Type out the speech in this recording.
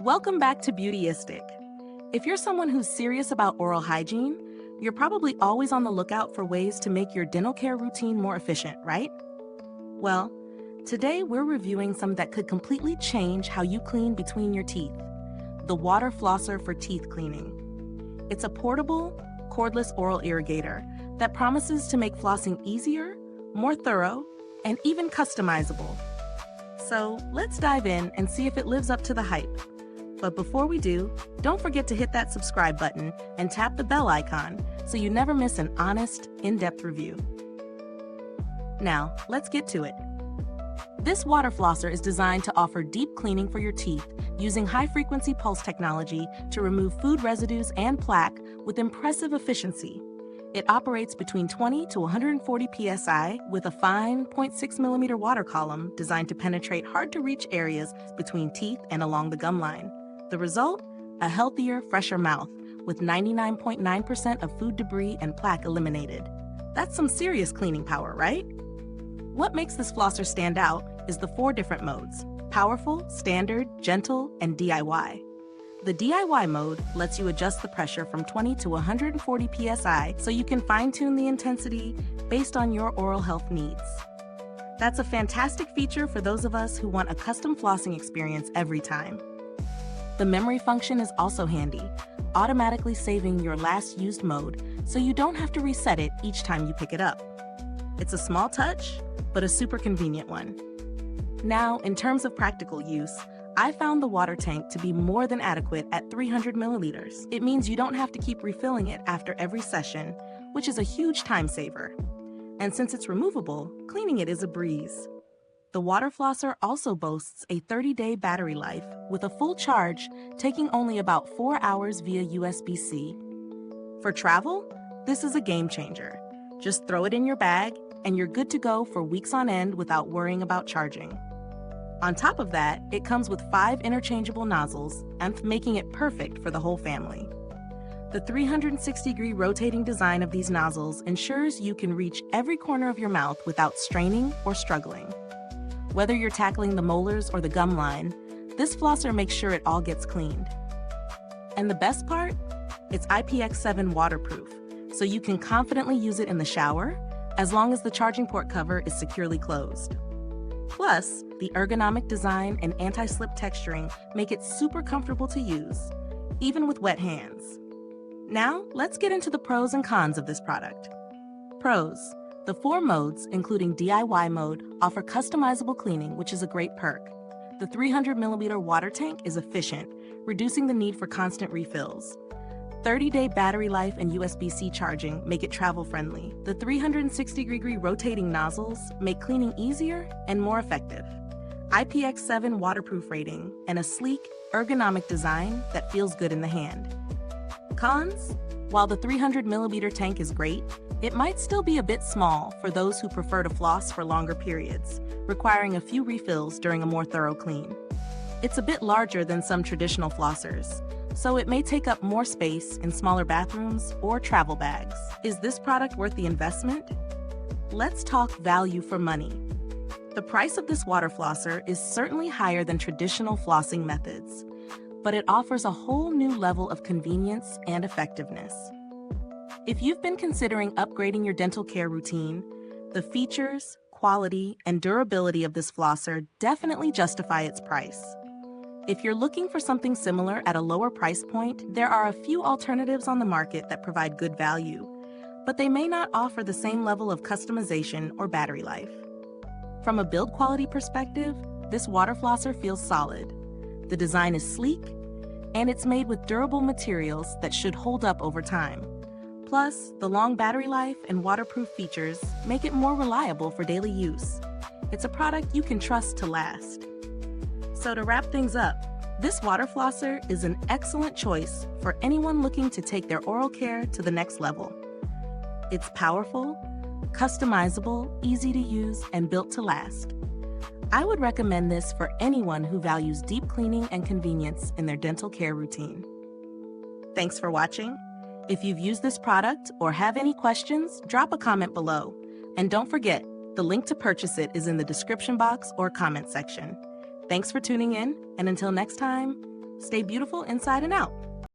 Welcome back to Beautyistic. If you're someone who's serious about oral hygiene, you're probably always on the lookout for ways to make your dental care routine more efficient, right? Well, today we're reviewing some that could completely change how you clean between your teeth. The Water Flosser for teeth cleaning. It's a portable, cordless oral irrigator that promises to make flossing easier, more thorough, and even customizable. So let's dive in and see if it lives up to the hype. But before we do, don't forget to hit that subscribe button and tap the bell icon so you never miss an honest, in-depth review. Now, let's get to it. This water flosser is designed to offer deep cleaning for your teeth using high-frequency pulse technology to remove food residues and plaque with impressive efficiency. It operates between 20 to 140 psi with a fine 0.6 millimeter water column designed to penetrate hard-to-reach areas between teeth and along the gum line. The result? A healthier, fresher mouth with 99.9% of food debris and plaque eliminated. That's some serious cleaning power, right? What makes this flosser stand out is the 4 different modes: powerful, standard, gentle, and DIY. The DIY mode lets you adjust the pressure from 20 to 140 psi so you can fine-tune the intensity based on your oral health needs. That's a fantastic feature for those of us who want a custom flossing experience every time. The memory function is also handy, automatically saving your last used mode so you don't have to reset it each time you pick it up. It's a small touch, but a super convenient one. Now, in terms of practical use, I found the water tank to be more than adequate at 300 milliliters. It means you don't have to keep refilling it after every session, which is a huge time saver. And since it's removable, cleaning it is a breeze. The water flosser also boasts a 30-day battery life with a full charge taking only about 4 hours via USB-C. For travel, this is a game changer. Just throw it in your bag and you're good to go for weeks on end without worrying about charging. On top of that, it comes with 5 interchangeable nozzles, making it perfect for the whole family. The 360-degree rotating design of these nozzles ensures you can reach every corner of your mouth without straining or struggling. Whether you're tackling the molars or the gum line, this flosser makes sure it all gets cleaned. And the best part? It's IPX7 waterproof, so you can confidently use it in the shower as long as the charging port cover is securely closed. Plus, the ergonomic design and anti-slip texturing make it super comfortable to use, even with wet hands. Now, let's get into the pros and cons of this product. Pros. The 4 modes, including DIY mode, offer customizable cleaning, which is a great perk. The 300 milliliter water tank is efficient, reducing the need for constant refills. 30-day battery life and USB-C charging make it travel-friendly. The 360-degree rotating nozzles make cleaning easier and more effective. IPX7 waterproof rating and a sleek, ergonomic design that feels good in the hand. Cons? While the 300 milliliter tank is great, it might still be a bit small for those who prefer to floss for longer periods, requiring a few refills during a more thorough clean. It's a bit larger than some traditional flossers, so it may take up more space in smaller bathrooms or travel bags. Is this product worth the investment? Let's talk value for money. The price of this water flosser is certainly higher than traditional flossing methods, but it offers a whole new level of convenience and effectiveness. If you've been considering upgrading your dental care routine, the features, quality, and durability of this flosser definitely justify its price. If you're looking for something similar at a lower price point, there are a few alternatives on the market that provide good value, but they may not offer the same level of customization or battery life. From a build quality perspective, this water flosser feels solid. The design is sleek, and it's made with durable materials that should hold up over time. Plus, the long battery life and waterproof features make it more reliable for daily use. It's a product you can trust to last. So to wrap things up, this water flosser is an excellent choice for anyone looking to take their oral care to the next level. It's powerful, customizable, easy to use, and built to last. I would recommend this for anyone who values deep cleaning and convenience in their dental care routine. Thanks for watching. If you've used this product or have any questions, drop a comment below. And don't forget, the link to purchase it is in the description box or comment section. Thanks for tuning in, and until next time, Stay beautiful inside and out.